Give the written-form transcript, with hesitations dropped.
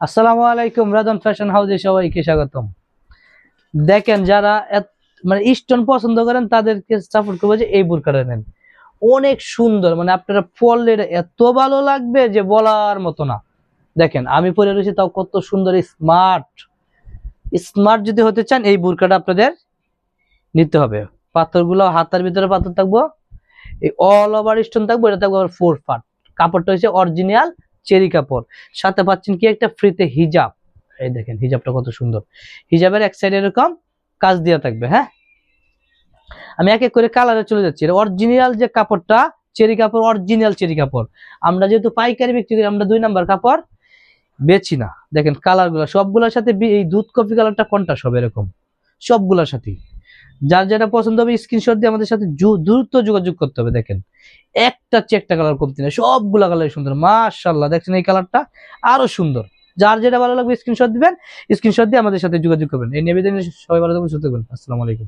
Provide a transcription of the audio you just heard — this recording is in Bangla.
আসসালামু আলাইকুম, রাজন ফ্যাশন হাউসে সবাইকে স্বাগতম। দেখেন, যারা মানে স্টোন পছন্দ করেন তাদেরকে সাপোর্ট করবো যে এই বোরকাটা নেন। অনেক সুন্দর, মানে আপনারা পরলে এত ভালো লাগবে যে বলার মতো না। দেখেন আমি পরে রয়েছি, তাও কত সুন্দর স্মার্ট। স্মার্ট যদি হতে চান এই বোরকাটা আপনাদের নিতে হবে। পাথরগুলো হাতার ভিতরে পাথর থাকবো, এই অল ওভার স্টোন থাকবো, এটা থাকবো 4 পার্ট। কাপড়টা হচ্ছে অরিজিনাল চেরি কাপড়, সাথে পাচ্ছেন কি একটা ফ্রিতে হিজাব। এই দেখেন হিজাবটা কত সুন্দর, হিজাবের এক সাইডে এরকম কাজ দেওয়া থাকবে। হ্যাঁ, আমি এক এক করে কালারে চলে যাচ্ছি। এটা অরিজিনাল যে কাপড়টা চেরি কাপড়, অরিজিনাল চেরি কাপড়। আমরা যেহেতু পাইকারি বিক্রি করি, আমরা 2 নাম্বার কাপড় বেচি না। দেখেন কালার গুলা সবগুলোর সাথে, এই দুধ কফি কালারটা কন্ট্রাস্ট হবে এরকম সবগুলোর সাথে। যার যেটা পছন্দ হবে স্ক্রিনশট দিয়ে আমাদের সাথে দ্রুত যোগাযোগ করতে হবে। দেখেন একটা চেয়ে একটা কালার কমতি না, সবগুলা কালার সুন্দর। মাশাআল্লাহ, দেখছেন এই কালারটা আরো সুন্দর। যার যেটা ভালো লাগবে স্ক্রিনশট দিবেন, স্ক্রিনশট দিয়ে আমাদের সাথে যোগাযোগ করবেন। এই নিবেদন সবাই ভালো থাকবেন, সুস্থ থাকবেন। আসসালামু আলাইকুম।